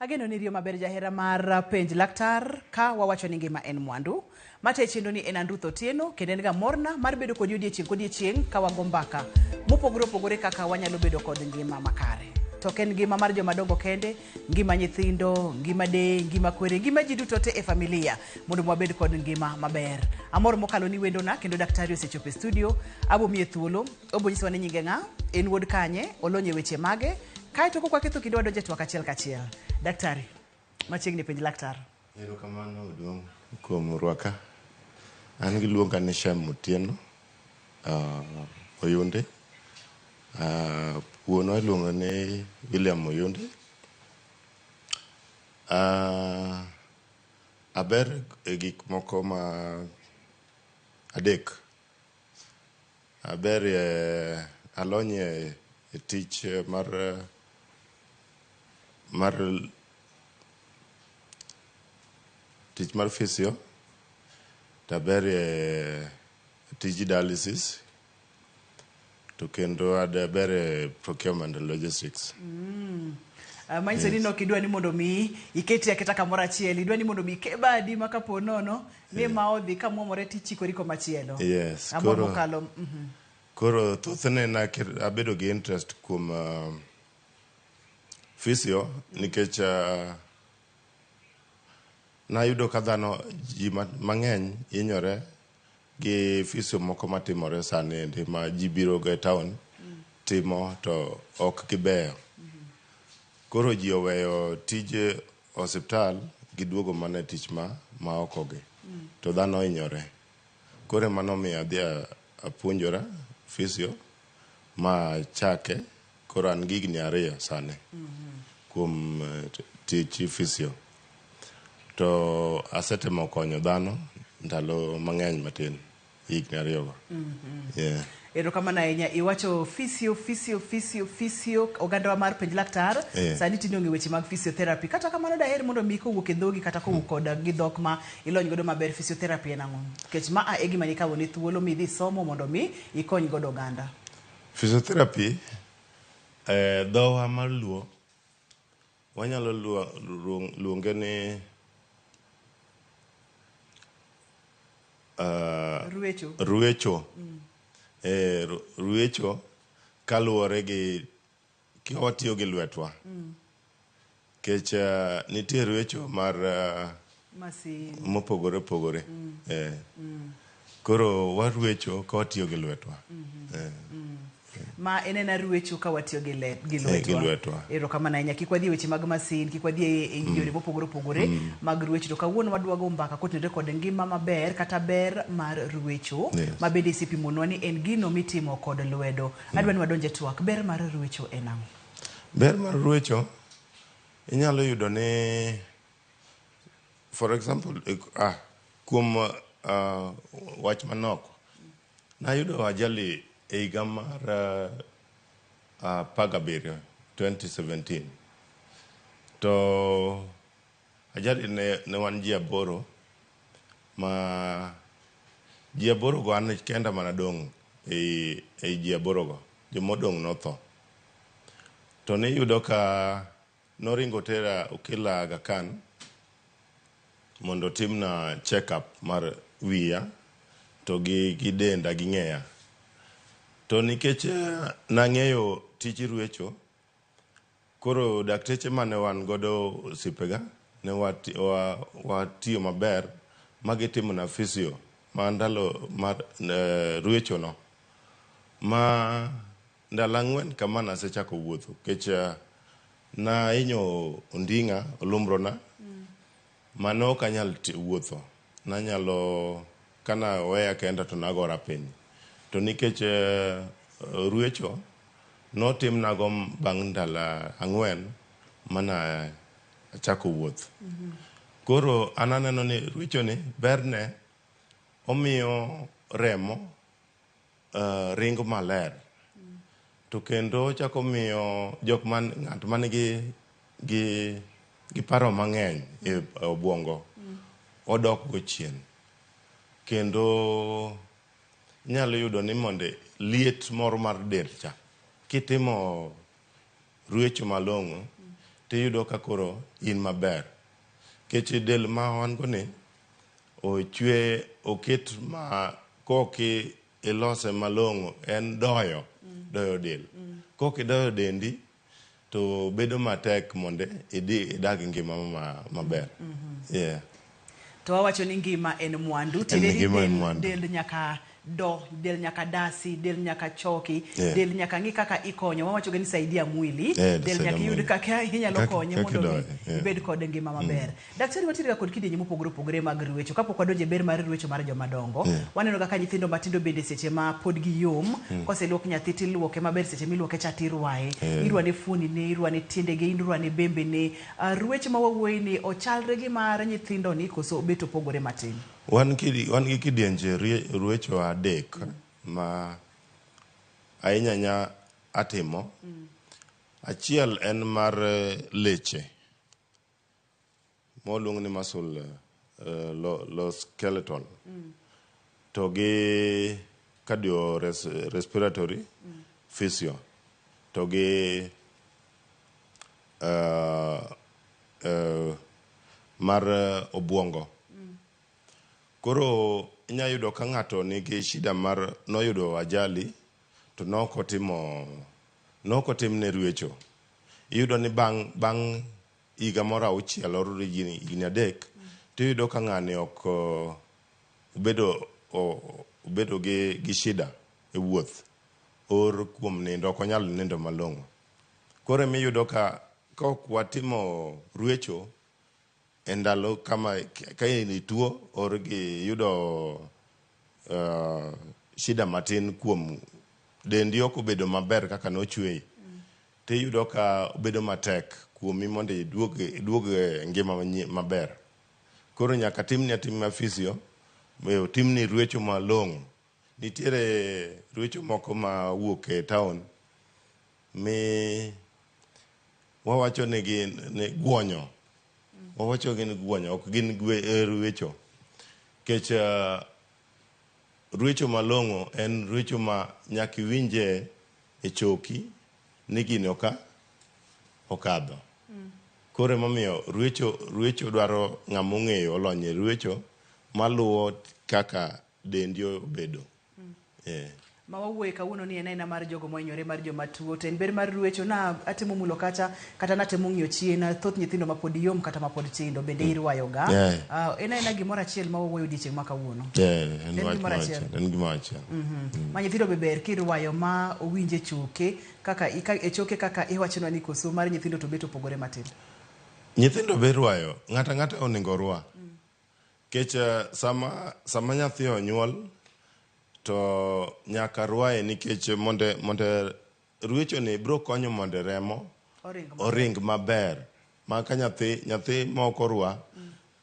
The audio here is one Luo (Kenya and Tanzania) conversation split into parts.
Ageno ni rio maber jahera mar Penj Laktar ka wawacho ni ngima en mwandu. Mate chendo ni en Andutho Tieno kendo en ga morna mar bedo kod odiechieng' ka wago mbaka mopogore opogore kaka wanyalo bedo kod ngima makare. To ken ngima mar joma dongo kende, ngima nyithindo, ngima de, ngima kwere, ngima ji duto te e familia mondo wabed kod ngima maber. Amor mokalo ni wendona kendo daktari osechopo e studio, abo miye thuolo, obo nyisowa ni nyinge ng'a, en wuod kanye, olonye weche mage. Kai to kwa ketho kidwa donje twak achiel kachiel. Daktari, machiegni Penj Laktar. Erokamano uduong' kuom rwaka. An giluonga ni Shem Mutieno, Oyunde. Wuonwa iluongo ni William Oyunde. Aber e gik moko ma adek. Aber alonye e tich tich mar physio, taber tij dialysis, to kendo adaber procurement and logistics. Manyiso ni nokidwa ni mondo mi iketi aketa kamoro achiel, idwa ni mondo mi kebadi makapo nono ni ma odhi kamwomore tichikori komachielo. Yes, koro thothne abedo gi interest kuom physio nikech nayudo ka dhano ji mang'eny hinyore gi physio moko matimore sani ndi ma ji biro ga e town timo to ok gibeyo. Koro ji oweyo tije osiptal giduogo mana tich ma okogi. To dhano hinyore. Koro mano miyo adhi apuonjora physio ma chake. Koro an gi higni 2 sani kuom tich physio. To asetemo konyo dhano ndalo mang'eny matin higni 2 go. Erokamano ahinya, iwacho physio oganda mar Penj Laktar sani tinde onge weche mag physiotherapy. Kata kamano daher mondo mi kowuok e dhogi kata kowuok koda gi dhok ma ilony godo maber, physiotherapy en ang'o? Nikech ma e gima nikawo ni thuolo mi dhi somo mondo mi ikony godo oganda. Physiotherapy dhowa mar Luo wanyalo luonge ni ruecho. Ruecho kaluwore gi kiwatiyo gi lwetwa. Kech nitie ruecho mar mopogore opogore. Koro waruecho kawatiyo gi lwetwa. Ma enena ruecho ka watiyo gi lwetwa. Erokamano ahinya, kik wadhi weche mag masin, kik wadhi e yore mopogore opogore mag ruecho. To kawuono wadwago mbaka kotenore kod ngima maber kata ber mar ruecho ma bende isipimonwa ni en gino mitimo kod lwedo. Adwa ni wadonje twak, ber mar ruecho en ang'o? Ber mar ruecho inyalo yudo ni, for example, kuom wach manoko, nayudo ajali e higa mar 2017. To ajali ne wan ji 8 ma ji 8 go an kenda mana dong' e ji 8 go, jomodong' notho. To ne yudo ka noringo tera okila Aga Khan mondo timna check up mar wiya to gi denda gi ng'eya. To nikech nang'eyo tich ruecho, koro dakteche mane wan godo osipega ne watiyo maber magitimo na physio ma ndalo mar ruecho no. Ma ndalo 4 kama nasechako wuotho kech na hinyo onding'a olumbrona mano ok anyal wuotho. Nanyalo kana weya kenda to nagora piny. To nikech ruecho notim nago bang' ndalo 4 mana achako wuoth. Koro ananeno ni ruecho ni berne omiyo remo ringo maler. To kendo chako miyo ng'at man gi paro mang'eny e obwongo odok go chien. Kendo nyalo yudo ni monde liet moro mar del cha kitimo ruecho malong'o tiyudo ka koro in maber. Keche del ma wan go ni ochwe oket ma koki ilose malong'o en doyo del. Koki doyo dendi to bedo matek monde idag ngima maber. Yeah. To wawacho ni ngima en mwandu, del nyaka del nyaka dasi, del nyaka choki, del nyaka ngi kaka ikonyo, wawacho ni saidia mwili, del nyaka yud kaka inyalo konyo mondo ibed kod ngima maber. Daktari, watiri kod kidienje mopogore opogore mag rwecho. Kapok wadonje ber mar rwecho mar joma dongo, waneno kaka nyithindo matindo bende seche ma pod giyom, koseluok nyathi tiluoke maber, seche miluoke cha tirwaye, irwane fuoni ne, irwane tiendege, irwane bembe ne. Rwecho ma wawuoyi ni ochalre gi mar nyithindo ni koso beto pogore matin. Wan gi kidienje rwecho adek ma ahinya atimo. Achiel en mar leche moluong ni muscle lo skeletal, to gi cardio respiratory physio, to gi mar obwongo. Koro inya yudo ka ng'ato nigi shida mar noyudo ajali to nokotimne rwecho. Iyudo ni bang' higa moro 6 or higni 3 tiyudo ka ng'ani ok obedo gi shida e wuoth or kuom nindo, ok onyal nindo malong'o. Koro miyudo ka ok watimo rwecho endalo kama ka ni tuo or gi yudo shida matin kuom dendi ok obedo maber kaka nochweyi, tiyudo ka obedo matek kuomi mondo iduog ngima maber. Koro nyaka timni atima physio, timni rwecho malong'o. Nitiere rwecho moko ma wuok e town mi wawacho ni gin guonyo. Wawacho gin guonyo, ok gin rwecho. Kech rwecho malong'o en rwecho ma nyaka iwinje e choki ni gino okadho. Koro emomiyo rwecho dwaro ng'ama ong'eyo olonye rwecho maluwo kaka dendi obedo. Ma wawuoye kawuono ni en aina mar jogo mohinyore, mar joma tuo. To en ber mar rwecho na atimo mulo kata natemo ng'iyo chien thoth nyithindo ma pod yom kata ma pod tindo bende irwayo ga. En aina gimoro achiel ma wawuoyo odiechieng' ma kawuono. En gimoro achiel. Ma nyithindo be ber kirwayo ma owinje choke kaka e choke kaka iwachonwa ni koso mar nyithindo to beto pogore matin. Nyithindo be irwayo, ng'ata onego rwa. Kech sama nyathi onyuol to nyaka rwaye, nikech monde rwecho ni bro konyo monde remo oring maber. Ma ka nyathi moko rwa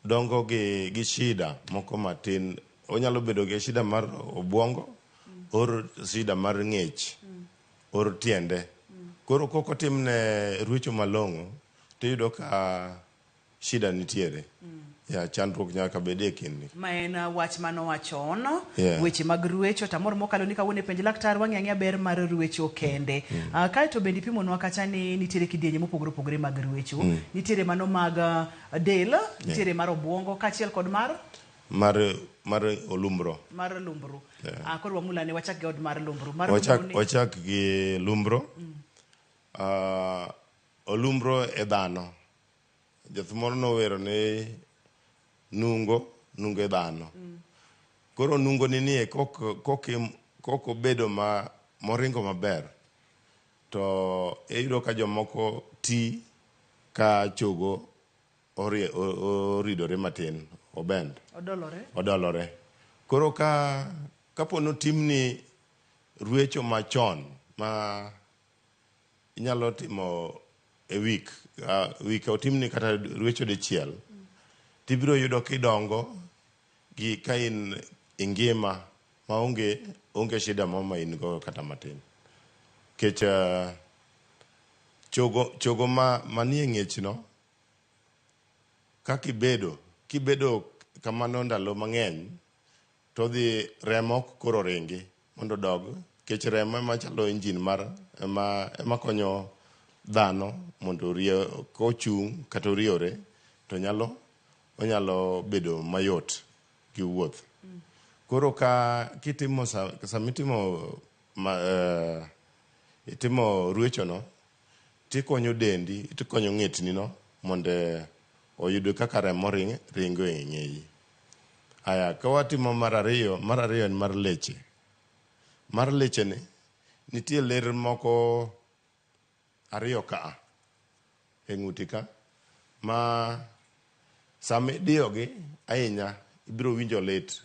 dongo gi shida moko matin. Onyalo bedo gi shida mar obwongo or shida mar ng'ech or tiende. Koro koko timne rwecho malong'o tiyudo ka shida nitiere. Chandruok nyaka bedie kindi. Ma en wach manowachon, weche mag rwecho. Tamor mokalo ni kawuono penj laktar wang'e ber mar rwecho kende. Kae to bende pimonwa kacha ni nitiere kidienje mopogore opogore mag rwecho. Nitiere mano mag del, nitiere mar obwongo kaachiel kod mar olumbro. Mar lumbru. Koro wamulane wachak gi od mar lumbru. Wachak gi lumbro. Olumbro e dhano. Jathumoro nowero ne nungo e dhano. Koro nungo ni nie koko bedo moringo maber to iyudo ka jomoko ti ka chogo oridore matin, odolore. Koro kapono timni rwecho machon ma inyalo timo e wik otimni kata rwecho dichiel, tibiro yudo kidongo gi ka in ingima ma onge shida ma in go kata matin. Kech chogo manie ng'echno ka kibedo kamano ndalo mang'eny to dhi remo koro ringi mondo dog. Kech remo ema chalo injin ema konyo dhano mondo kochung' kata oriewre to onyalo bedo mayot gi wuoth. Koro itimo ruechono, tikonyo dendi, tikonyo ng'etnino mondo oyud kaka remo ringo e ng'eyi. Aya, ka watimo mar ariyo en mar leche. Mar leche ni nitie ler moko ariyo ka e ng'uti ka ma sami diyogi ahinya ibiro winjo lit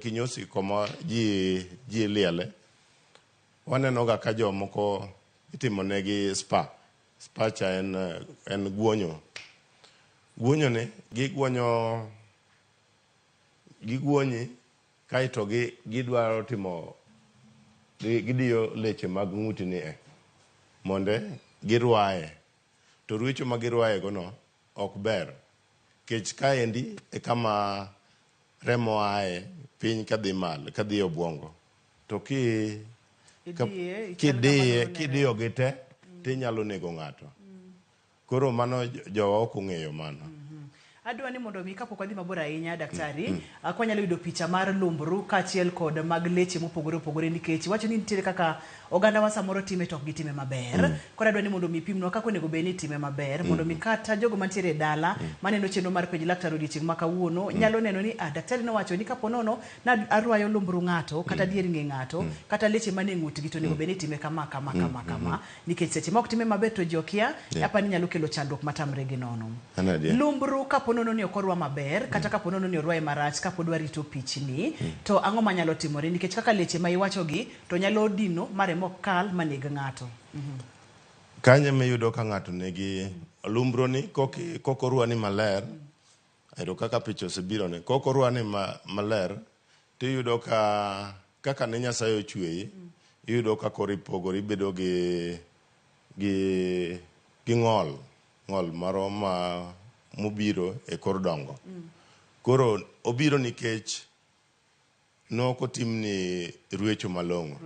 kinyosi koma ji liele. Waneno ga ka jomoko itimonegi spa cha en guonyo ni giguonyi kaito gidwaro timo gidiyo leche mag ng'uti ni monde girwaye. To ruecho ma girwaye gono ok ber, kech kaendi e kama remo ae piny kadhi obwongo, to kidiyo gi te tinyalo nego ng'ato. Koro mano jowa ok ong'eyo mano. Adwa ni mondo mi kapok wadhi mabor ahinya daktari, kwanyalo yudo picha mar lumbru kaachiel kod mag leche mopogore opogore, nikech wacho ni nitiere kaka oganda wa samoro time to ok gitime maber. Koro adwa ni mondo mi pimnwa kaka onego bed ni time maber, mondo mi kata jogo mantiere e dala maneno chenro mar Penj Laktar odiochieng' ma kawuono nyalo neno ni daktari nowacho ni kapo nono na arwayo lumbru ng'ato kata dier ng'e ng'ato kata leche mane ng'utgi to onego bed ni time kama, nikech seche ma ok time maber to ji okia apani nyalo kelo chandruok matamre gi nono. Lumbru kapo nono ni okorwa maber kata kapo nono ni orwaye marach, kapo dwa rito pichni to ang'o manyalo timore, nikech kaka leche ma iwachogi to nyalo dino maremo kal maneg ng'ato. Kanye miyudo ka ng'ato nigi lumbru ni kokorwa ni maler, ero kaka picha osebiro ni kokorwa ni maler, tiyudo kaka ne Nyasaye ochweye, iyudo ka kori pogori bedo gi ng'ol moro mobiro e kor dongo. Koro obiro nikech noko timni ruecho malong'o.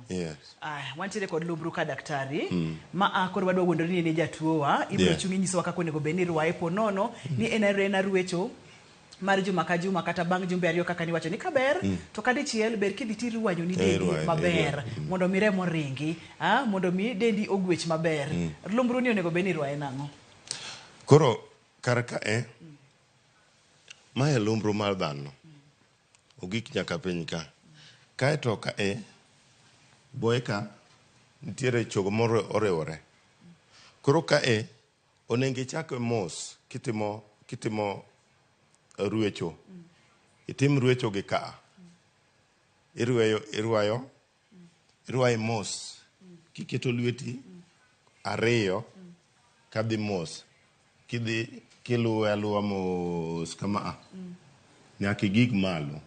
Yes. Wantiere kod lumbru ka daktari ma koro wadwa wuondore ni ne jatuowa ibiro chungi nyisowa kaka onego bed ni irwaye po nono ni en ruecho mar juma ka juma kata bang' jumbe ariyo kaka niwacho ni kaber to kadichiel ber kidhi tirwanyo ni dendi maber mondo mi remo ringi mondo mi dendi ogwech maber. Lumbru ni onego bed ni irwaye nang'o? Koro kar ka mae lumbru mar dhano ogik nyaka piny ka kaeto ka boye ka nitiere chogo moro oriwore. Koro ka onego ichak mos kitimo ruecho. Itim ruecho gi ka irwaye mos kiketo lweti ariyo kadhi mos kidhi kiluwe aluwa mos kama nyaka igik malo.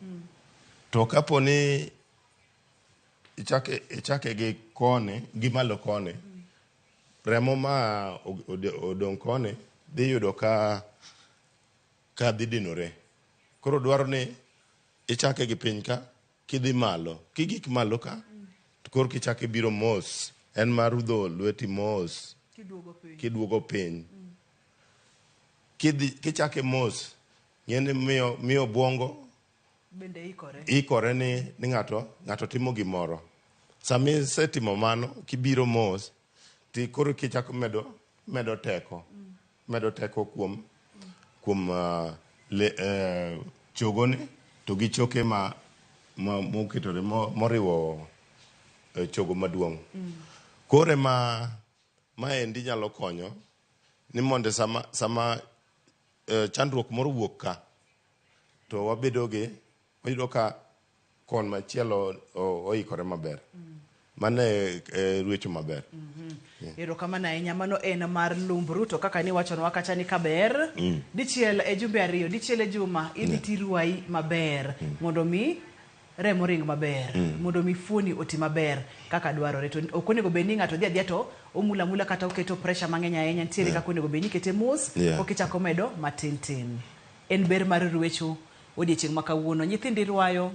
To kapo ni ichake gi kone gi malo kone, remo ma odong' kone dhi yudo ka dhi dinore. Koro dwaro ni ichake gi piny ka kidhi malo, kigik malo ka to koro kichake biro mos, en mar rudho lweti mos kiduogo piny. Kichake mos ng'eni miyo obwongo bende ikore ni ng'ato timo gimoro. Sami setimo mano kibiro mos ti koro kichako medo teko kuom chogoni to gi choke moketore moriwo chogo maduong'. Kore maendi nyalo konyo ni mondo sama chandruok moro wuok ka to wayudo ka kon machielo oikore maber. Mane ruecho maber. Erokamano ahinya, mano en mar lumbru. To kaka niwachonwa kacha ni kaber dichiel e jumbe ariyo, dichiel e juma idhi tirwayi maber mondo mi remo ring maber, mondo mi fuoni oti maber kaka dwarore. To ok onego bed ni ng'ato dhi adhiya to omula kata oketo pressure mang'eny ahinya. Nitiere kaka onego bed ni kete mos okichako medo matin tin. En ber mar ruecho odiochieng' ma kawuono. Nyithindi rwayo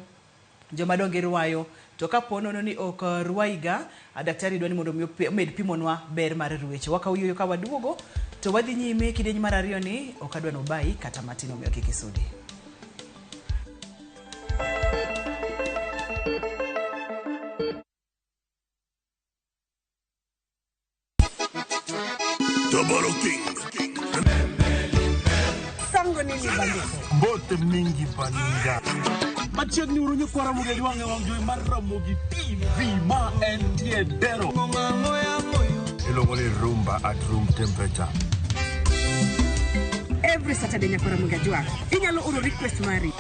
joma donge ruayo to kapono ni ok ruaiga daktari dwani mondo med pimonwa ber mar rueche wakaw yuyo ka waduogo to wadhi nyime kidieny mar ariyo ni ok adwa nobai kata matino miyo kik isudi. Sango nini bandiko bote mingi baninga machiegni urunyo kwa Ramogi wange wangjoy mar RamogiTV ma en tiedero ilongo ni rumba at room temperature every Saturday nyako Ramogi jwa inyalo oro request mari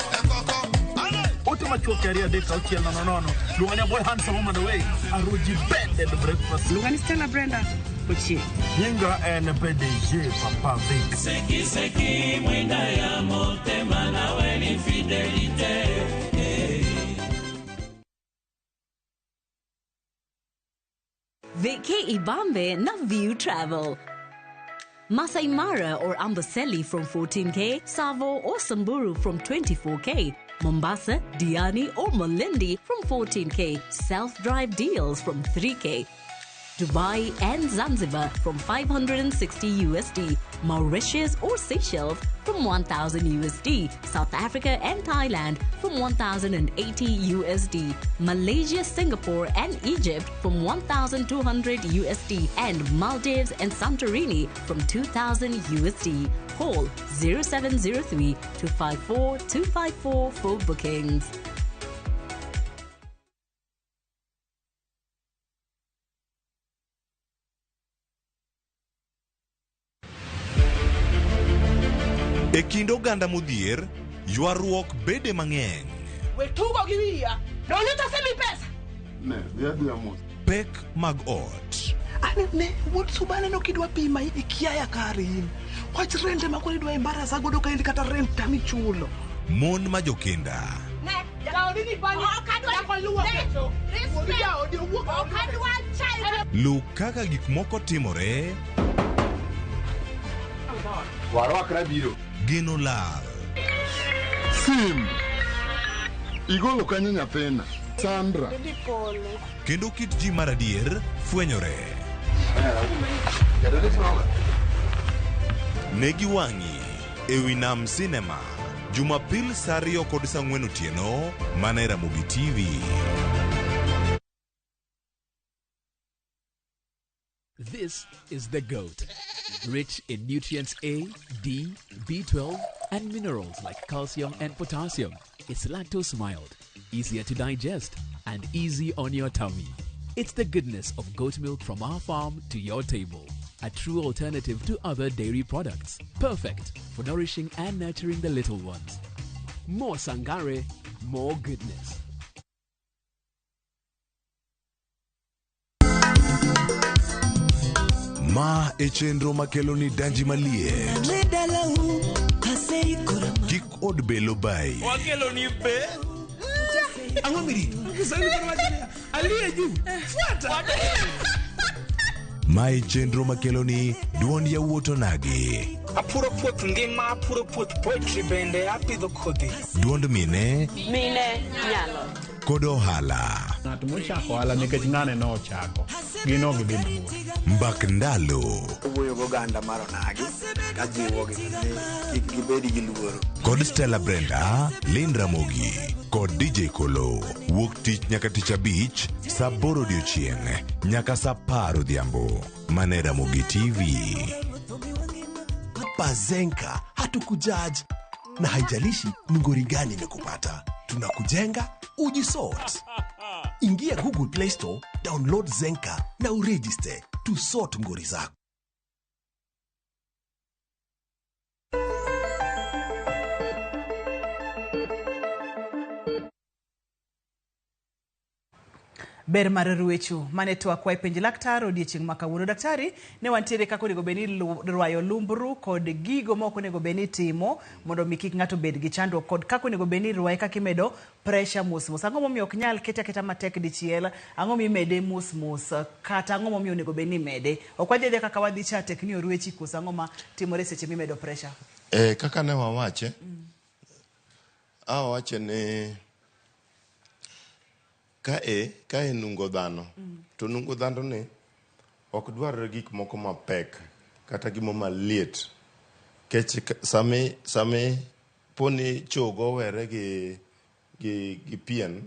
ote machuok area de kauchiel nono lunganya boy handsome on the way aroji bed the breakfast lungani Stella Brenda Ochi Yinga en PDG Papa Vic Seki mwenda ya motema na weni fidelite Vike Ibambe na View Travel. Masai Mara or Amboseli from 14K, Savo or Samburu from 24K, Mombasa, Diani or Malindi from 14K, self-drive deals from 3K. Dubai and Zanzibar from 560 USD, Mauritius or Seychelles from 1,000 USD, South Africa and Thailand from 1,080 USD, Malaysia, Singapore and Egypt from 1,200 USD, and Maldives and Santorini from 2,000 USD. Call 0703 254 254 for bookings. E kind oganda modhier, ywaruok bede mang'eny. wetugo gi wiya nonito semi pesa Ne, dia mos. Pek mag ot. Ani ne wuod subane no kidwa pima ikia ya karin. Wach rente makoni dwa embarasa godo ka endi kata rent tami chulo. Mon ma jokenda. ne jaodi ni bani yako luwa peso jaodi wuok okadwa chai Lu kaka gik moko timore. Warwakra biro. Geno lal. Sim. Igolo kanyo nyathina. Sandra. Kendo kit ji mar adier fwenyore. Negi wang'i ewi Nam Cinema. Jumapil saa 2 kod saa 4 otieno mana e RamogiTV. This is the goat. Rich in nutrients A, D, B12, and minerals like calcium and potassium. It's lactose mild, easier to digest, and easy on your tummy. It's the goodness of goat milk from our farm to your table. A true alternative to other dairy products. Perfect for nourishing and nurturing the little ones. More Sangare, more goodness. Ma e chenro makelo ni danji malie. Kik od belo bai. Wakelo ni be Ango miri. Aliye juu Fuata Ma e chenro makelo ni duond yawuoto nagi. Apuro puoth ngima, apuro puoth poetry bende apidho kodhi. Duond mine nyalo kod ohala. Ng'at mochako ohala nikech ng'ane no ochako gino gi dhi Mbak ndalo. Wuoyo go ganda mar onagi ka jiwo gi gibedi gi luoro. Kod Stella Brenda, Lynn Ramogi, kod DJ Kolo. Wuok tich nyaka tich abich, saa 8 odiochieng' nyaka saa 10 odhiambo. Mana e RamogiTV. Bazenka hatukujaji na haijalishi ni ngori gani imekupata. Tunakujenga ujisort. Ingia Google Play Store, download Zenka na uregister to sort ngori zako. Ber mar ruecho mane twakwa e penj laktar odiochieng' ma kawuono. Daktari ne wantiere kaka onego beni rwayo lumbru kod gigo ma ok onego beni timo mondo mi kik ng'ato bed gi chandruok kod kaka onego beni rwaye kaka imedo pressure mos mos. Ang'o momiyo ok nyal keta matek dichiel, ang'o mimede mos mos kata ang'o momiyo onego beni mede. Ok wadhi kaka wadhi cha tekni orwechi kosa ang'o ma timore seche mimedo pressure. Kaka ne wawache. Awache ne kae nungo dhano. To nungo dhano ni ok dwarre gik moko mapek kata gimo maliet. Kech sami poni chogo were gi pien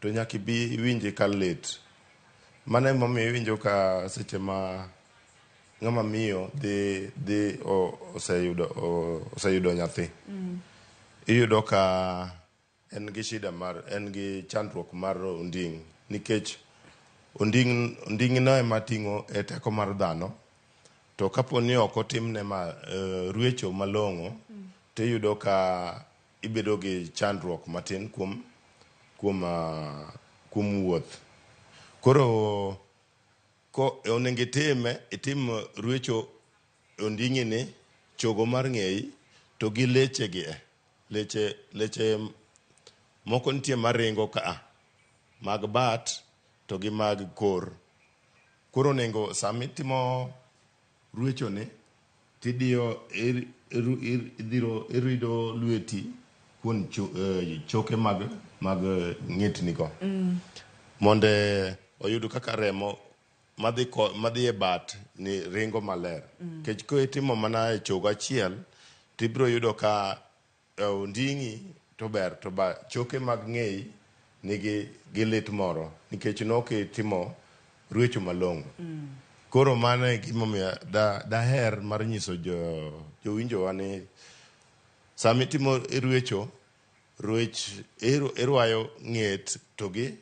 to nyaki bi winje ka lit. Mane mami winjo ka seche ma ngama miyo de oseyudo nyathi. Iyudo ka en gi shida en gi chandruok mar onding nikech onding no ema ting'o e teko mar dhano. To kaponi ok otimne ruecho malong'o to iyudo ka ibedo gi chandruok matin kuom wuoth. Koro onego itim ruecho onding'ini chogo mar ng'eyi to gi leche moko nitie maringo mag bat to gi mag kor. Koro onego sami timo ruecho ni tidiyo irido lweti kuon choke mag ng'etni go monde oyudo kaka remo madhi e bat ni ringo maler. Kech ko itimo mana e chogo achiel tibiro yudo ka onding'i to ber to ba choke mag ng'eyi nigi lit moro nikech nokitimo ruecho malong'o. Koro mano e gimomiyo daher mar nyiso jowinjowa ni sami timo ruecho irwayo ng'et to gi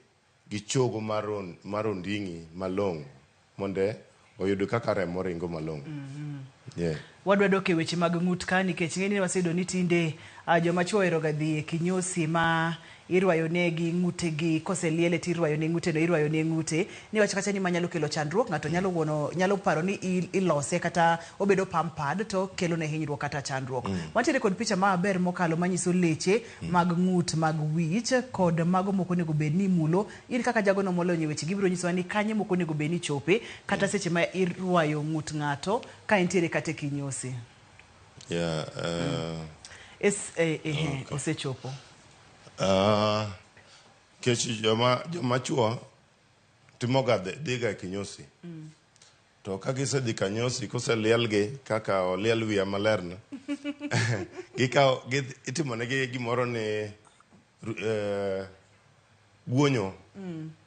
chogo mar onding'i malong'o monde oyudo kaka remo ringo malong'o. Wadwa dok e weche mag ng'ut ka nikech ng'eni waseyudo ni tinde joma chwo oheroga dhi e kinyosi ma irwayo ne gi ng'ute gi koseliele tirwayo ne ng'ute no irwayo ne ng'ute ni wach kacha ni manyalo kelo chandruok ng'ato nyalo paro ni ilose kata obedo pampad to kelo ne hinyruok kata chandruok. Wantiere kod picha maber mokalo manyiso leche mag ng'ut mag wich kod mago moko nego bed ni mulo. In kaka jago no molo weche gibiro nyiso ni kanye moko nego bed ni chope kata seche ma irwayo ng'ut ng'ato ka entiere kata kinyosi. Osechopo. Kech joma chuo timoga dhiga kinyosi. To kagise dhi kanyosi koselielgi kaka oliel wiya malerno itimo negi gimoro ni guonyo.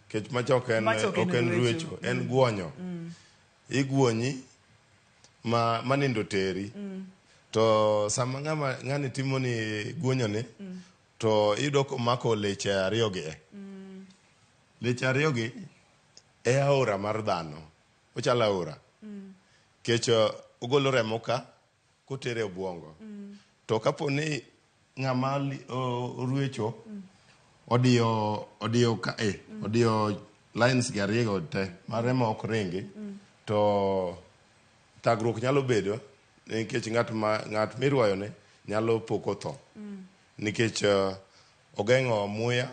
Kech macha ok en ruecho, en guonyo. Iguonyi ma nindo teri. To sama ng'ani timo ni guonyo ni to iyudo komako leche ariyogi leche ariyogi e aora mar dhano. Ochala aora. Kech ogolo remo ka kotere obwongo. To kapo ni ng'ama ruecho odiyo lines gi ariyogo te ma remo ok ringi to thagruok nyalo bedo nikech ng'at mirwayo ne nyalo poko tho. Nikech ogeng'o muya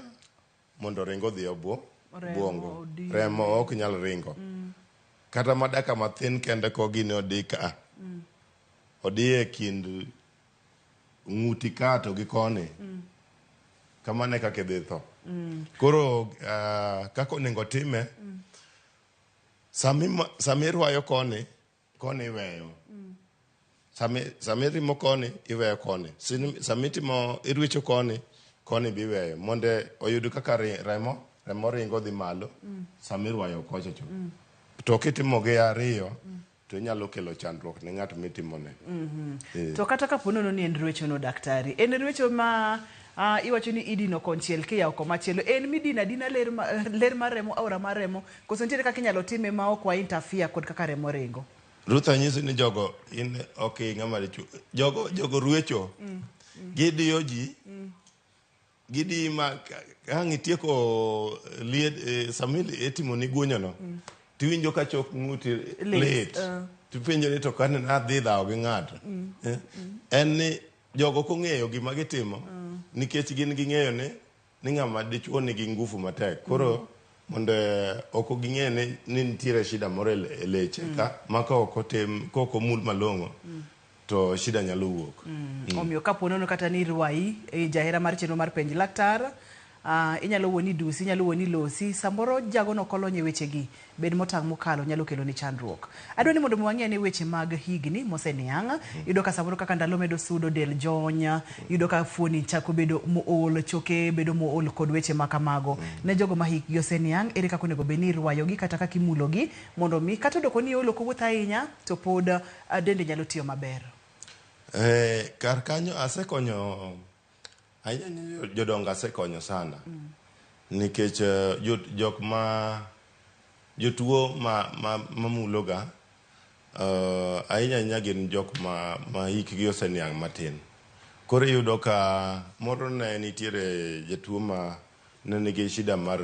mondo ringo dhi obwongo. Remo ok nyal ringo. Kata madaka mathin kende ko gini odi e kind ng'uti ka to gi koni. Kamane kaka dhi tho. Koro kako onego time sami rwayo koni iweyo. Sami rimo koni iweyo koni. Sami timo irwecho koni biweyo monde oyudo kaka remo ringo dhi malo sami rwayo kocha cho. To kitimo gi ariyo to inyalo kelo chandruok ne ng'at mitimone. To kata kaponono ni en rwecho no daktari en rwecho ma iwacho ni idino konchiel kiyawo komachielo en midina ler mar remo aora mar remo koso nitiere kaka inyalo time ma ok wa interfere kod kaka remo ringo. Ruth anyisi ni jogo in ok ng'ama dichuo jogo ruecho gidiyo ji gidi ma ang' itieko samili etimo ni guonyono tiwinjo ka chok ng'uti lit tipenjo ni to kane adhi dhawo gi ng'ato. En ni jogo kong'eyo gima gitimo nikech gin ging'eyo ni ng'ama dichuo nigi ngufu matek. Koro mondo ok ging'e ni nitiere shida moro e leche ka maka ok omul malong'o to shida nyalo wuok. Omiyo kaponono kata ni rwayi jahera mar chenro mar Penj Laktar inyalo woni dusi, inyalo woni losi, samoro jago no kolonye weche gi, bed motang' mokalo nyalo kelo ni chandruok. Adwa ni mondo mwang'e ne weche mag higni moseniang', yudo ka samoro kaka ndalo medo sudo del jonya, yudo ka fuoni chako bedo mool, choke bedo mool kod weche makamago. Ne jogo ma hikgi oseniang', ere kaka onego beni irwayo gi kata kaka imulo gi mondo mi kata doko ni olo kowuotho ahinya to pod dende nyalo tiyo maber. Kar kanyo asekonyo ahinya jodongo asekonyo sana. Nikech jok ma jotuo mamuloga ahinya gin jok ma hikgi oseniang' matin. Koro yudo ka moro ne nitiere jatuo ma ne nigi shida mar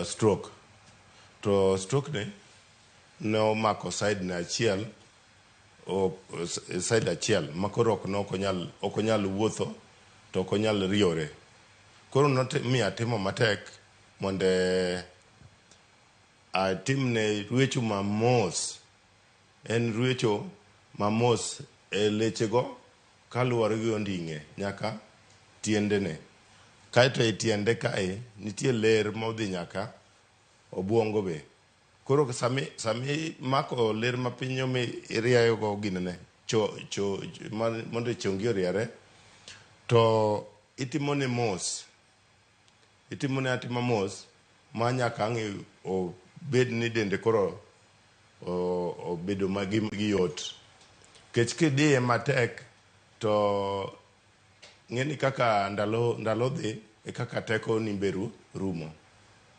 stroke. To stroke ne omako side na achiel, side achiel makoro ok onyal wuotho to ok onyal riore. Koro miya timo matek mondo atimne rwecho mamos. En rwecho mamos e lechego kaluwore gi onding'e nyaka tiendene. Kaeto e tiende kae nitie ler modhi nyaka obwongo be. Koro sami mako ler mapinyo mi iriayo go ginene mondo chongi oriere, to itimone mos. Itimone atima mos ma nyaka ang'e obed ni dende koro obedo gi yot. Kech kidiye matek to ng'eni kaka ndalo dhi e kaka teko ni beru rumo.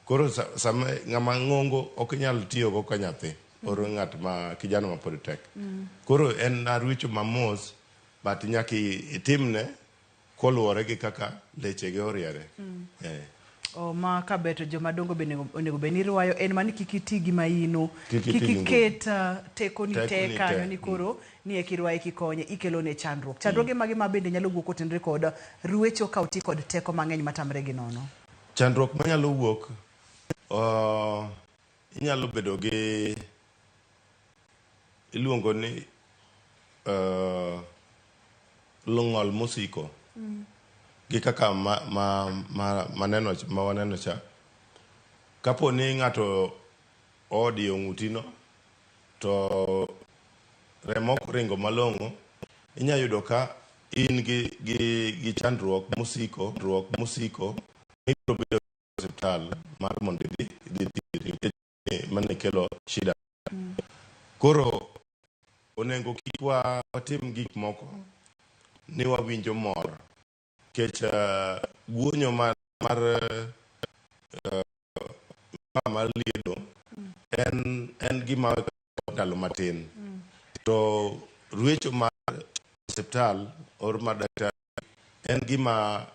Koro sama ng'ama ng'ongo ok nyal tiyo go ka nyathi, oro ng'at ma kijana ma pod tek. Koro en arwicho mamos, but nyaka itimne koluwore gi kaka lechege oriere. Ma kabeto joma dongo be onego be ni rwayo en mani kik iti gi maino, kik iket teko ni tek kanyo ni koro ni e kirwaye kikonye ikelo ne chandruok. Chandruoge mage ma bende nyalo wuok kotenre kod rwecho ka oti kod teko mang'eny matamre gi nono. Chandruok manyalo wuok, inyalo bedo gi iluongo ni lung'ol mosiko. Gi kaka waneno cha. Kapo ni ng'ato odiyo ng'utino to remo ringo malong'o, inya yudo ka in gi chandruok mosiko, ibiro bedo e hospital mar mondo idhi mane kelo shida. Koro onego kik watim gik moko ni wawinjo mor. Kech guonyo mar liedo en gima ndalo matin. To rwecho mar hospital or mar daktari en gima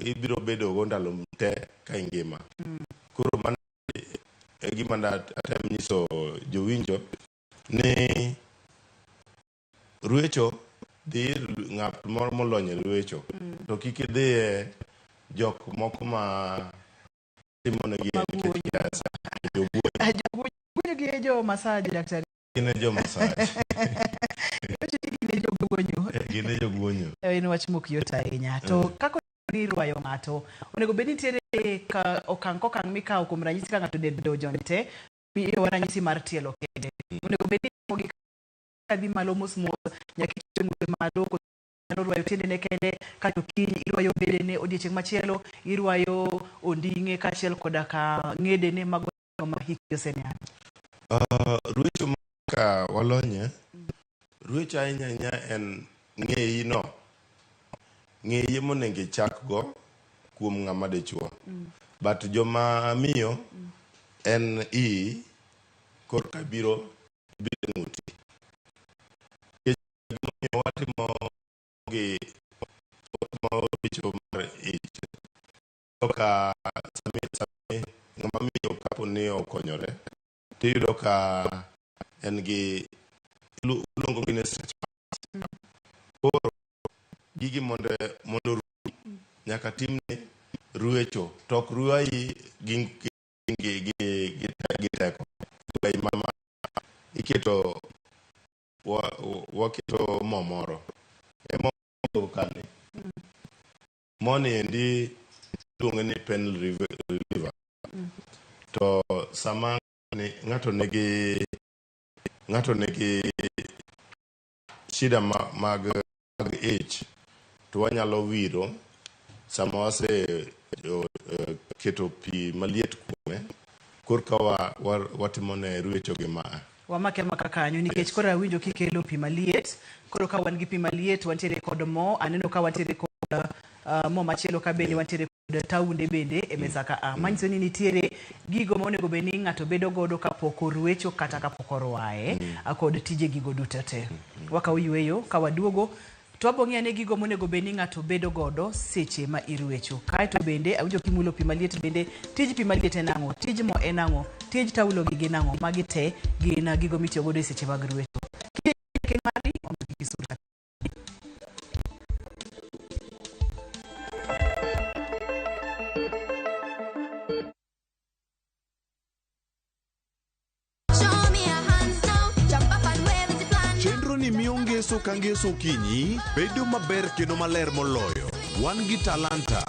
ibiro bedo go ndalo te ka ingima. Koro man e gima atem nyiso jowinjo ni rwecho dhi ng'at moro molonye rwecho, to kik idhi jok moko ma timonegi joguonyo gi jo massage daktari. Gine jo massage. Gine joguonyo. En wach mok yot ahinya. To kako ni rwayo ng'ato, onego bed nitiere okang' kokang' mikawo kuom ranyisi ka ng'ato dendo jonte, miyo ranyisi mar tielo kende. Onego bed ni kadhi malo mos nyaka ng'ute malo ko rwayo tiendene kende, kato kiny irwayo bedene, odiechieng' machielo irwayo onding'e kaachiel koda ka ng'edene mag ma hikgi oseniang'. Rwecho ka walonye, rwecho ahinya en ng'eyi monego ichak go kuom ng'ama dichuo. But joma miyo en korka biro ng'uti. Watimo rwecho mar ich. Ka sami ng'ama miyo kapo ni okonyore, tiyudo ka en gi luongo gi stretch marks. Koro gigi mondo nyaka timne rwecho, tok rwayi gi teko. Iketo waketo mo moro. Mo kani. moni endi luonge ni Penj River. To sama ng'ato nigi shida mag ich, to wanyalo wiro sama wase keto pi maliet kuome korka watimone rwecho gi maa. Wamake maka kanyo nikech koro awinjo kikelo pi maliet, koro ka wan gi pi maliet wantiere kod mo, aneno ka wantiere kod mo machielo ka bende wantiere kod taunde bende e mesa ka. Manyiso ni nitiere gigo monego bed ni ng'ato bedo godo kapok orwecho kata kapok orwaye kod tije gigo duto te. Waka uyweyo ka waduogo to wabong'e gigo monego bed ni ng'ato bedo godo seche ma irwecho. Kae to bende awinjo kimulo pi maliet bende tij pi maliet en ang'o, tij mo en ang'o, tij taulo gi gin ang'o, magi te gin gigo mitiyo godo e seche mag rwecho. Mari omi kisura. Ni miyo ngeso ka ngeso kinyi bedo maber kendo maler moloyo. Wan gi talanta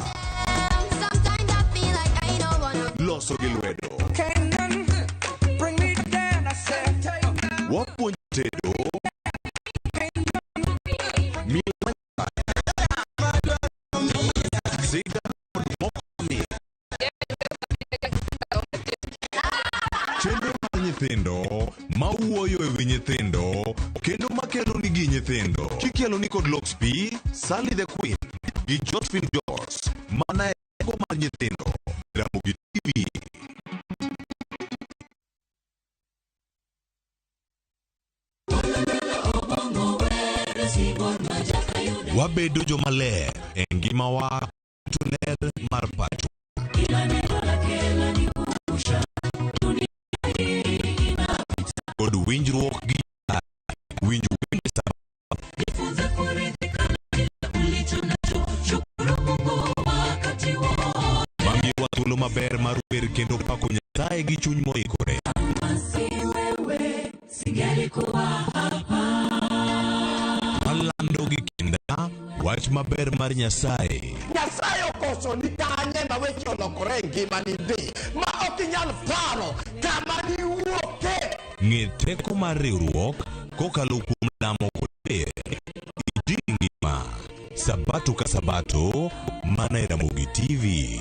loso gi lwedo, wapuonjo tedo, chenro mar nyithindo mawuoyo e wi nyithindo kendo makelo ni gi nyithindo kikelo ni kod Loxp, Sally the Queen gi Josephine George mana e go mar nyithindo. Ramogi TV. Wabedo jomaler e ngimawa to ler mar pacho. Kod winjruok gi mamiwa thuolo maber mar wer kendo pako Nyasaye gi chuny moikore. Alando gi kenda wach maber mar Nyasaye. Nyasaye okoso ni kanye ma weche olokore ngima ni dhi ma ok inyal paro kama ni wuoke. Ng'e teko mar riwruok kokalo kuom lamo kod wer. Iji ngima sabato ka sabato mana e Ramogi TV.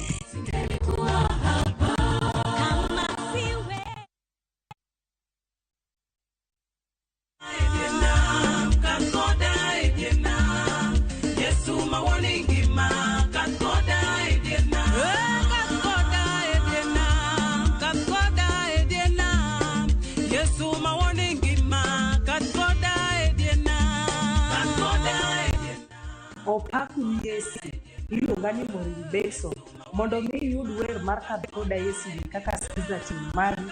Opaku Yesu iluonga ni Mori Beso mondo mi yud wer mar Kadkoda Yesu kaka skiza team mari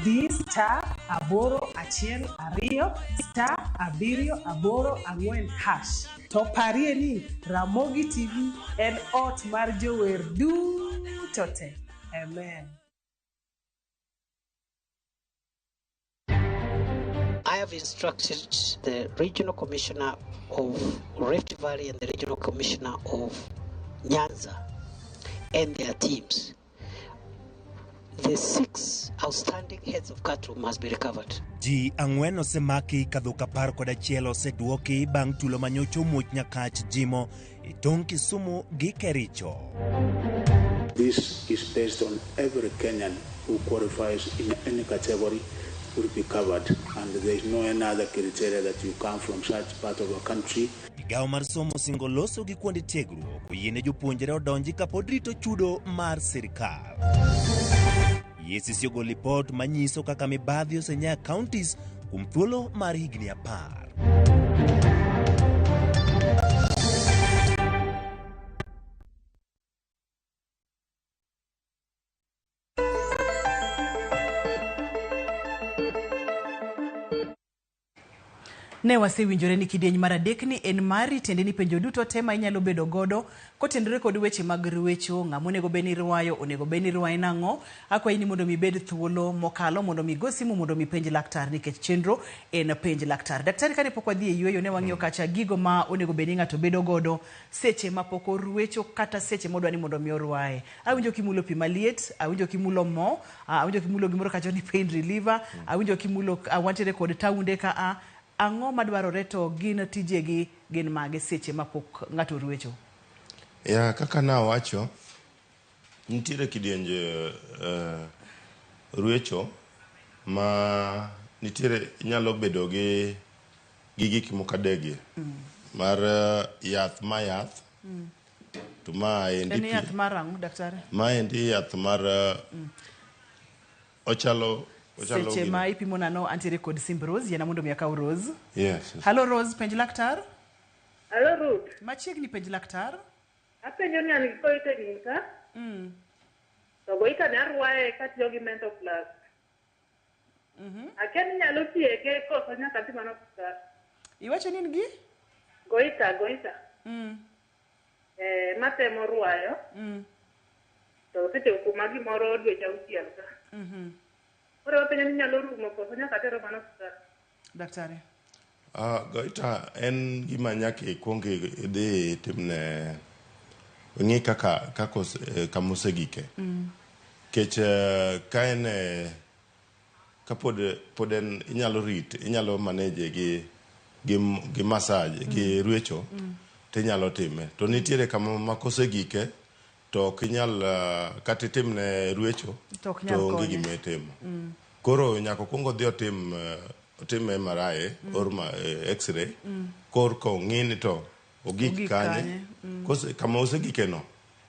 di star 812 star 784 hash to parie ni Ramogi TV en ot mar jower duto te. Amen. I have instructed the Regional Commissioner of Rift Valley and the Regional Commissioner of Nyanza and their teams. The 6 outstanding heads of cattle must be recovered. Ji ang'wen osemaki kadho kapar kod achiel oseduoki bang' tulo manyocho muoch Nyakach Jimo e tong' Kisumu gi Kericho. This is based on every Kenyan who qualifies in any category will be covered, and there is no another criteria that you come from such part of a country. Migao mar somo singo loso gi kuonde tiegruok oyiene jopuonjre odonji kapod rito chudo mar sirikal. Yesis ogolo lipot manyiso kaka mibadhi osenya counties kuom thuolo mar higni 10. Ne wasewinjore ni kidieny mar adek ni en mari, tiende ni penjo duto tema inyalo bedo godo kotendore kod weche mag ruecho, ng'ama onego bed ni ruayo, onego bed ni ruaye nang'o. Akwayi ni mondo mi bed thuolo mokalo mondo mi go simu mondo mi penj laktar nikech chenro en penj laktar. Daktari, kane pok wadhi e yueyo ne wang'iyo kacha gigo ma onego bed ni ng'ato bedo godo seche ma pok oruecho kata seche modwa ni mondo mi oruaye. Awinjo kimulo pi maliet, awinjo kimulo mo, awinjo kimulo gimoro kacho ni pain reliever, awinjo kimulo wantiere kod taunde ka ang'o madwarore to gin tijegi gin mage seche ma pok ng'ato ruecho? Ya, kaka na wacho, nitiere kidienje ruecho ma nitiere inyalo bedo gi gik mokadegi mar yath ma yath to ma endi en yath mar ang'o daktari? Ma endi yath mar ochalo seche ma ipimo nano antiere kod simb Rose, yana mondo mi akaw Rose. Yes. Hello Rose, penj laktar. Hello Ruth. Machiegni penj laktar. Apenjo ni an gi koite ginka. To goita ne arwaye katiyo gi mental plus. Akia ni nyalo tieke koso nyaka ti mano osiptal. Iwacho ni gi? Goita. Matemo ruayo. To seche kuma gimoro dweche auchiel ka. Ora wapenjo ni nyalo rumo koso nyaka tero mano osiptal. Daktari. Goita en gima nyaka ikuongi idhi timne ng'i kaka kamosegike. Kech ka en kapod en inyalo manage gi massage gi ruecho tinyalo time. To nitiere kama makosegike to kinyal kata timne ruecho to onge gima itimo. Koro nyaka kuongo dhi otim MRI or X-ray kor ko ng'ini to ogik kanye. Kama osegike no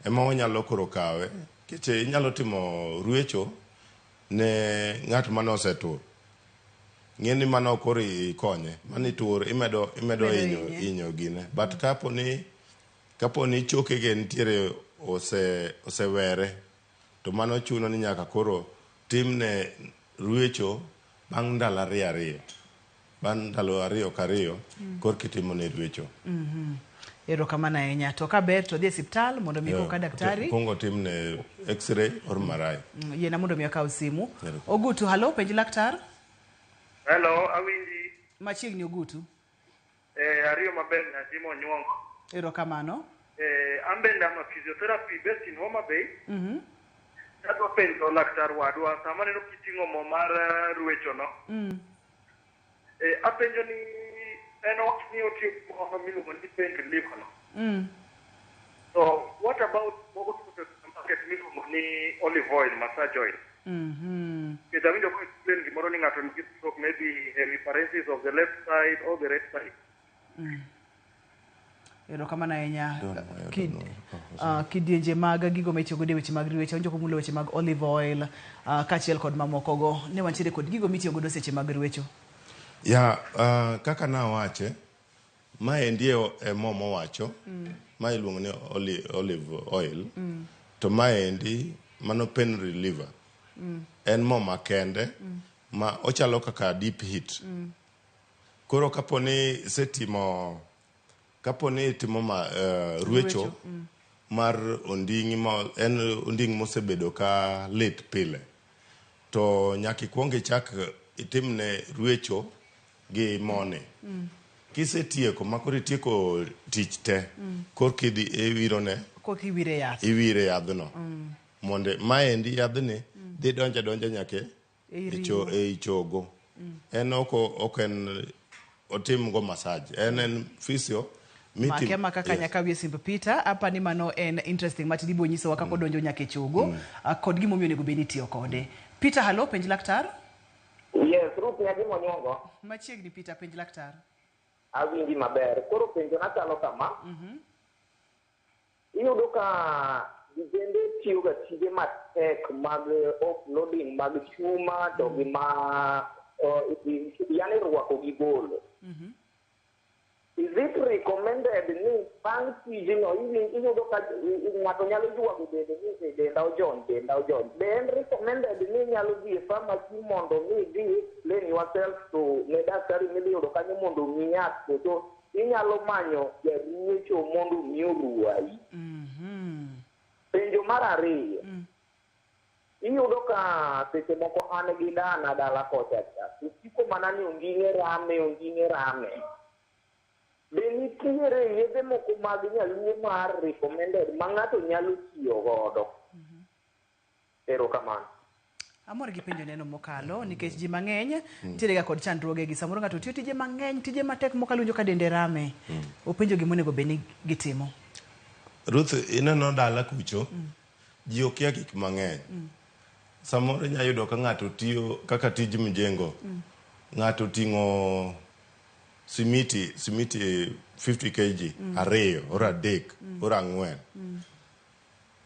ema onyalo koro kawe. Keche inyalo timo ruecho ne ng'at mane osetur. Ng'eni mano koro ikonye. Mani tur imedo inyo gine. But kapo ni chokege nitiere osewere to mano chuno ni nyaka koro timne ruecho bang' ndalo ariyo. Bang' ndalo ariyo kariyo kor kitimo ne ruecho. Erokamano ahinya. To kaber to dhi e osiptal mondo mi ka daktari kuongo timne X-ray or MRI. Yena mondo mi akaw simu. Ogutu, hello penj laktar. Hello, awinji. Machiegni Ogutu. Ariyo maber na timo nyuongo. Erokamano. Ambenda ma physiotherapy based in Homa Bay. Adwa penjo laktar wadwa sama neno kiting'o mo mar ruecho no. Apenjo ni en ok ni otiyo mo miluongo ni pain reliever no. So what about mogo to market miluongo ni olive oil, massage oil? Because I mean, you explain the morning after maybe hemiparesis of the left side or the right side. Erokamano ahinya. Kidienje mag gigo ma itiyogo e weche mag ruecho, onjo kumulo weche mag olive oil kachiel kod mamokogo. Ne wantiere kod gigo mitiyogo seche mag ruecho. Ya, kaka na wache, ma endi mo mowacho, ma iluongo ni olive oil, to ma endi mano pain reliever. En mo makende ma ochalo kaka deep heat. Koro kaponi setimo ruecho mar onding'i en onding' mosebedo ka lit pile, to nyaka ikuongi chak itimne ruecho gi mone. Kisetieko makoro itieko tich te, kor kidhi iwire yadhno. Monde maendi yadhni dhi donjo nyaka e chogo. En ok en otim go massage. En physio make makaka nyaka wie simb Peter apa ni mano en interesting matidi bo nyiso kaka donjo nyaka e chogo kod gimo onego bed ni tiyo kode. Peter, hello penj laktar. Yes, Ruth ya gimo nyongo. Machiegni Peter, penj laktar. Awinji maber. Koro penjo nachalo kama. Iyudo ka vijende tiyo ga tije matek mag offloading mag chuma to gi ma yani rwako gi golo. is it recommended ni bang' tijno iyudo ka ng'ato nyalo yuago bende ni denda ojon. Be en recommended ni nyalo dhi e pharmacy mondo mi dhi explain yourself to ne daktari miyudo kanyo mondo mi yath to inyalo manyo jaruecho mondo mi oruai. Penjo mar ariyo. Iyudo ka seche moko an gi dana dala kocha cha. Siko mana ni ong'ine rame. Be nitiere yedhe moko mag nyaluo mar recommended ma ng'ato nyalo tiyo godo? Erokamano. Amor gi penjo neno mokalo nikech ji mang'eny nitiere ga kod chandruoge gi samoro ng'ato tiyo tije mang'eny, tije matek mokalo winjo ka dende rame. Openjo gimonego be ni gitimo. Ruth, ineno dala kucho, ji okia gik mang'eny. Samoro inya yudo ka ng'ato tiyo kaka tij mjengo. Ng'ato ting'o simiti 50 kg, ariyo, or adek, or ang'wen.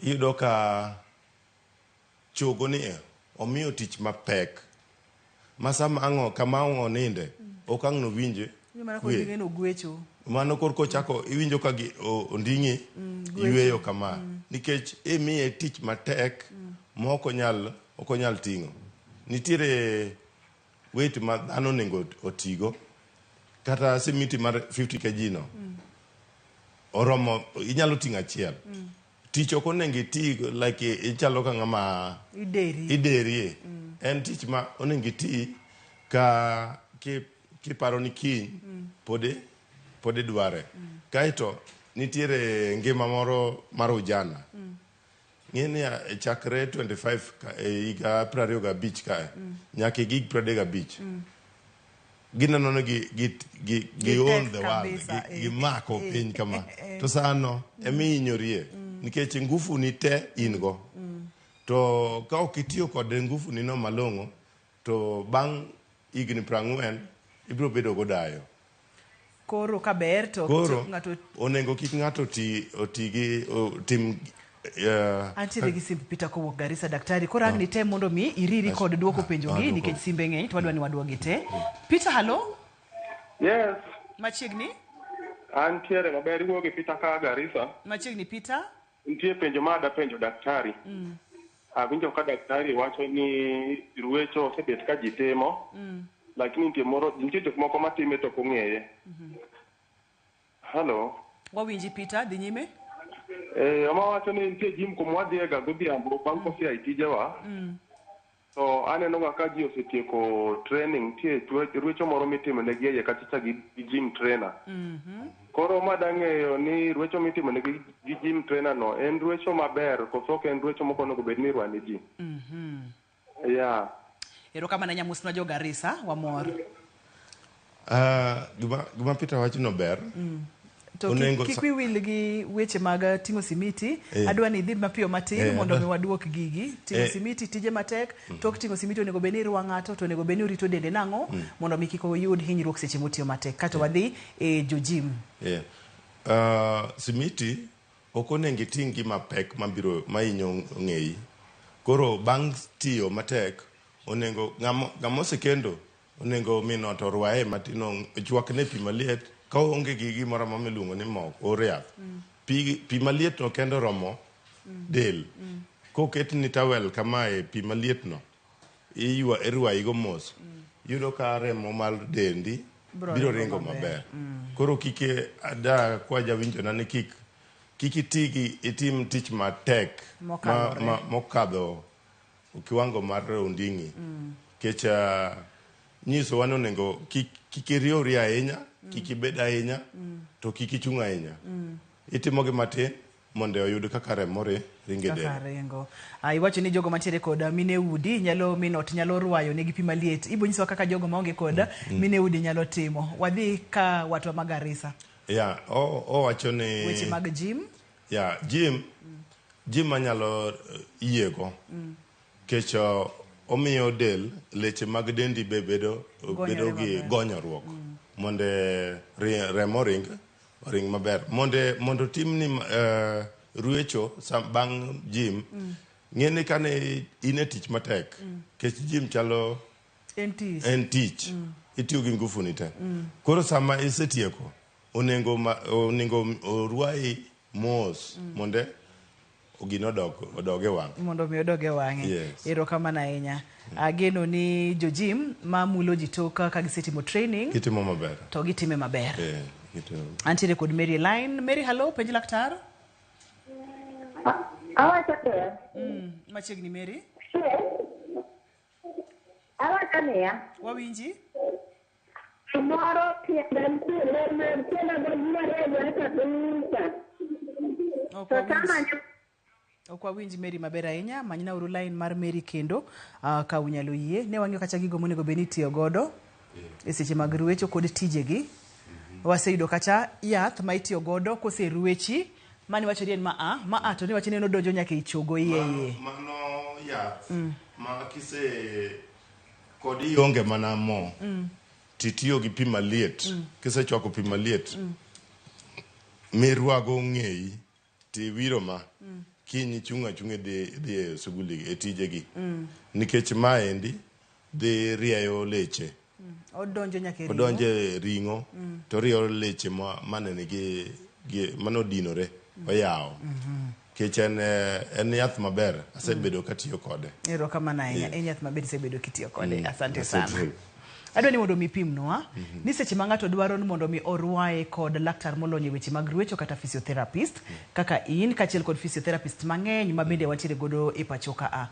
Iyudo ka chogo ni omiyo tich mapek. Masama ang'o kama ang'o ninde, ok ang' no winje. Mano korko chako iwinjo ka onding'i yweyo kama. Nikech imiye tich matek ma ok onyal ting'o. Nitiere weight ma dhano nego otigo. Kata simiti mar 50 kg no. Oromo, inyalo ting'o achiel. Tich ok onego iti like ichalo ka ng'ama iderie. En tich ma onego iti ka kiparo ni kiny pode dware. Kaito nitiere ngima moro mar ujana. Ng'eni chakre 25 higa 25 kae nyaka gig 35. Gineno gi own the world, gimako piny kama. To sano emihinyorie nikech ngufu ni te in go. To ka ok itiyo kod ngufu ni no malong'o to bang' higni 40 ibiro bedo godayo. Koro ka ber to ng'ato onego kik ng'ato tim antiere gi simb Peter kowuok Garissa daktari. Koro ang' ni te mondo mi iriri kod duoko penjo gi nikech simbe ng'eny to wadwa ni waduogi te. Peter, hello? Yes. Machiegni? Antiere maber, iwuogi Peter ka Garissa. Machiegni Peter? Nitie penjo ma ada penjo daktari. Awinjo ka daktari wacho ni ruecho osebet ka ji timo. Lakini nitie jok moko matime to ok ong'eye. Hello? Wawinji Peter, dhi nyime? Ama wacho ni nitie jim kumwadhiye ga godhiambo bang' kosea tijewa. To aneno ga ka ji osetieko training, nitie ruecho moro mitimo negi iye kachicha gi gym trainer. Koro madang'eyo ni ruecho mitimo negi gi gym trainer no en ruecho maber koso ok en ruecho moko onego bed ni irwane ji. Yeah. Erokamano nyamusnwa jo Garissa, wamor. Gima Peter wacho no ber. To kik wiwil gi weche mag ting'o simiti. Adwa ni idhi mapiyo matin mondo mi waduok gigi. Ting'o simiti tije matek. Tok ting'o simiti onego bed ni irwa ng'ato to onego bed ni orito dende nang'o mondo mi kik oyud hinyruok seche motiyo matek. Kato wadhi e jojim. Simiti ok onego iting' gi mapek mahinyo ng'eyi. Koro bang' tiyo matek onego ng'ama osekendo onego mino to rwaye matino chwakne pi maliet. Ka onge gi gimoro miluongo ni mo or yath. Pi maliet no kendo romo del. Koket ni tawel kamae pi maliet no irwayi go mos. Yudo ka remo mar dendi biro ringo maber. Koro kike ada kwa jawinjo na ni kik itim tich matek mokadho kiwango mar onding'i. Kecha nyiso wan onego kik iriori ahinya, kik ibed ahinya, to kik ichung' ahinya. Itimo gi matin mondo oyud kaka remo ringe del. Kaka ringo. Iwacho ni jogo mantiere kod mine udi nyalo rwayo negi pi maliet. Ibo nyiso kaka jogo maonge kod mine udi nyalo timo. Wadhi ka watu wa Garissa. Wacho ni weche mag gym. Gym manyalo yiego. Kecho omiyo del leche mag dendi bedo gi gonyruok mondo remo ring maber mondo timni ruecho bang' gym ng'eni kane in e tich matek kech gym chalo en tich itiyo gi ngufu ni te koro sama isetieko onego orwai mos monde ogino odoge wang. Mondo mi odoge wange. Yes. Erokamano ahinya. Ageno ni jojim ma mulo ji tok ka gisetimo training. Gitimo maber. To gitime maber. Gitimo. Antiere kod Mary line. Mary, hello, penj laktar. Awacho te. Machiegni Mary. Awacho niya. Wawinji. Tomorrow PM Ok wawinji Mary maber ahinya. Manyna uru line mar Mary kendo ka unyalo yie. Ne wang'eyo kacha gigo monego beni tiyo godo e seche mag ruecho kod tijegi. Waseyudo kacha yath ma itiyo godo kose ruechi. Mani wacho ni en maa to ni wacho ni odonjo nyaka ichogo iye. Mano yath ma kise kod ionge mana mo. Titiyo gi pi maliet. Kise chwako pi maliet. Mirwago ng'eyi tiwiro ma kinyi chunga dhi e suguli e tijegi. Nikech maendi dhi rieyo leche. Odonjo nyaka ringo. Odonjo e ringo to rieyo leche manene manodinore oyawo. Kech en yath maber. Asebedo katiyo kode. Erokamano ahinya. En yath maber isebedo kitiyo kode. Asante sana. Adwa ni mondo mi pimnwa ni seche ma ng'ato dwaro ni mondo mi orwae kod laktar molony e weche mag ruecho kata physiotherapist kaka in kachiel kod physiotherapist mang'eny ma bende wantiere godo e pacho ka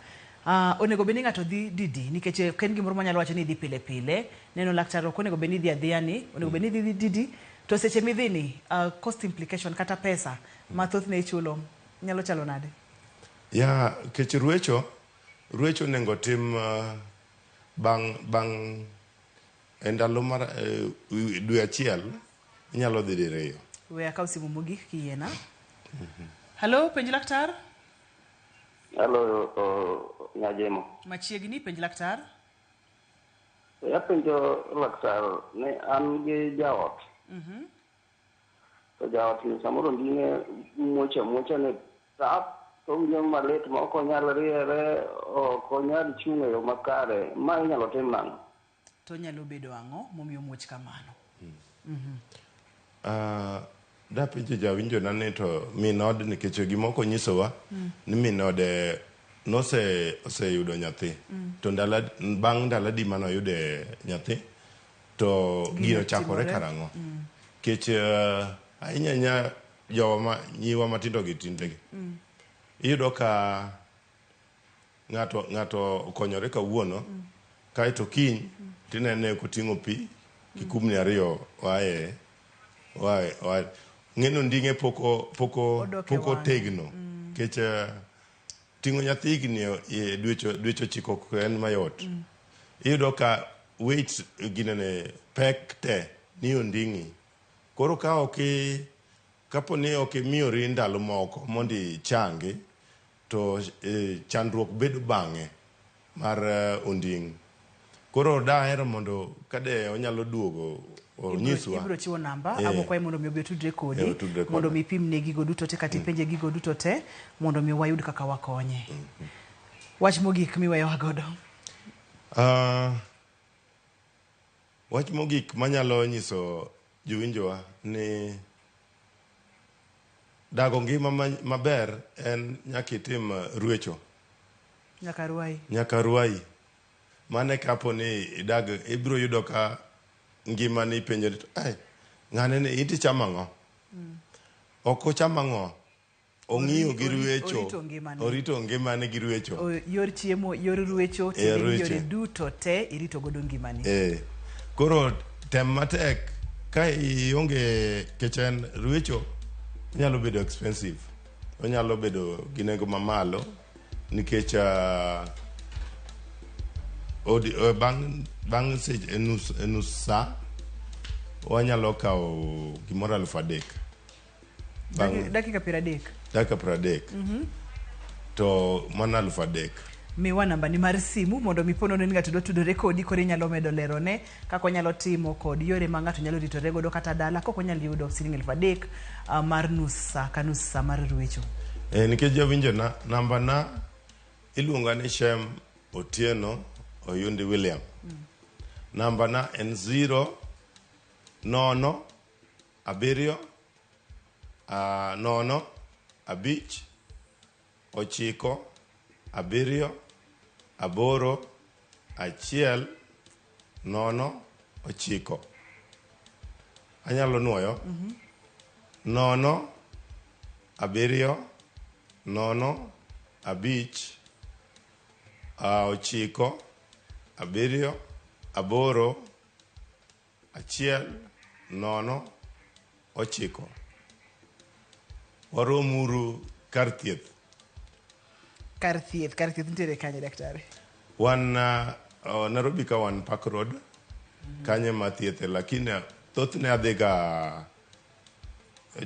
onego beni ng'ato dhi didi nikech ken gimoro manyalo wacho ni dhi pile pile neno laktar ok onego beni dhi adhiya ni onego beni dhi didi to seche midhi ni cost implication kata pesa mathoth ne ichulo nyalo chalo nade? Ya kech ruecho nengo tim bang endalo mar dwe achiel inyalo dhi diriyo. We akaw simu mogik kiena. Hello, penj laktar. Hello, Nyajemo. Machiegni penj laktar. Ya penjo laktar ne an gi jaot. To jaot ni samoro ndine mocha ne tap to ng'yo malet ma ok onyal riere ok onyal chung' e yo makare ma inyalo tim nang'o? To nyalo bedo ang'o momiyo muoch kamano? Da penjo jawinjo nane to minod nikech gimoko nyisowa ni minode oseyudo nyathi. To bang' ndalo di mano yude nyathi to gino chakore karang'o. Kech ahinya nyiwa matindo gi tindegi. Iyudo ka ng'ato okonyore kawuono kaeto kiny tinene koting'o pi kikubni ariyo wae ng'eno nding'e poko tegno kech ting'o nyathi higni dweche ochiko ok en mayot. Iyudo ka weight ginene pek te ni onding'i koro kapo ni ok imiyori ndalo moko mondo ichangi to chandruok bedo bang'e mar onding'. Koro dahero mondo kade onyalo duogo onyiswa. Ibro chiwo namba abokwaye mondo mi obi tudre kodi mondo mi pimne gigo duto te kata penje gigo duto te mondo mi wayud kaka wakonye. Wach mogik miweyowa godo. Wach mogik manyalo nyiso jowinjowa ni dago ngima maber en nyaka itim ruecho. Nyaka rwai. Mane kapo ni ibro yudo ka ngima ni penjo ng'ane ni iti chama ng'o? Ok ochama ng'o? Ong'iyo gi ruecho. Orito ngimane gi ruecho. Yor chiemo, yor ruecho, yore duto te irito godo ngimani. Koro tem matek ka ionge kechen ruecho nyalo bedo expensive. Onyalo bedo gi nengo mamalo nikech bang' seche nus sa wanyalo kawo gimoro 3,000 dakika 30 dakika 30 to mana 3,000 miwa namba ni mar simu mondo mipono ni ng'ato tudore kodi koro inyalo medo lerone kaka onyalo timo kod yore ma ng'ato nyalo ritore godo kata dala kok onyalo yudo siling 3,000 mar nus sa ka nus sa mar ruecho. Nikech jawinjo namba na iluonga ni Shem Otieno Oyundi William. Namba na en 0 nono abiriyo, nono, abich, ochiko, abiriyo, aboro, achiel, nono, ochiko. Anyalo nuoyo. Nono, abiriyo, nono, abich, ochiko, abiriyo, aboro, achiel, nono, ochiko. Waromuru kar thieth. Kar thieth nitiere kanye daktari? Wan Nairobi ka wan Park Road, kanye ma thiethe, lakini thothne adhiga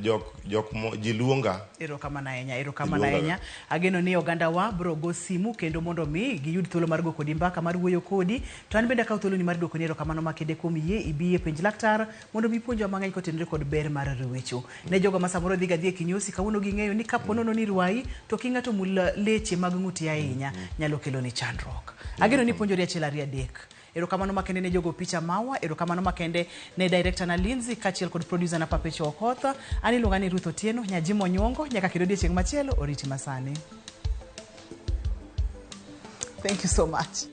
ji luonga. Erokamano ahinya. Ageno ni oganda wa bro go simu kendo mondo mi giyud thuolo mar go kodi mbaka mar wuoyo kodi. To an bende akaw thuolo ni mar dwoko ni erokamano makende kuom yie ibiye penj laktar mondo mi puonjwa mang'eny kotenore kod ber mar rwecho. Ne jogo ma samoro dhiga dhi e kinyosi kawuono ging'eyo ni kapo nono ni rwayi to king'ato mul leche mag ng'uti ahinya nyalo kelo ni chandruok. Ageno ni puonjori achiel ariyo adek. Erokamano makende ne jogo picha mawa, erokamano makende ne director na Lindsay kachiel kod producer na Papecho Okotha. Ani luonga ni Ruth Otieno, nyajimo nyongo, nyaka kendo odiechieng' machielo, oriti masani. Thank you so much.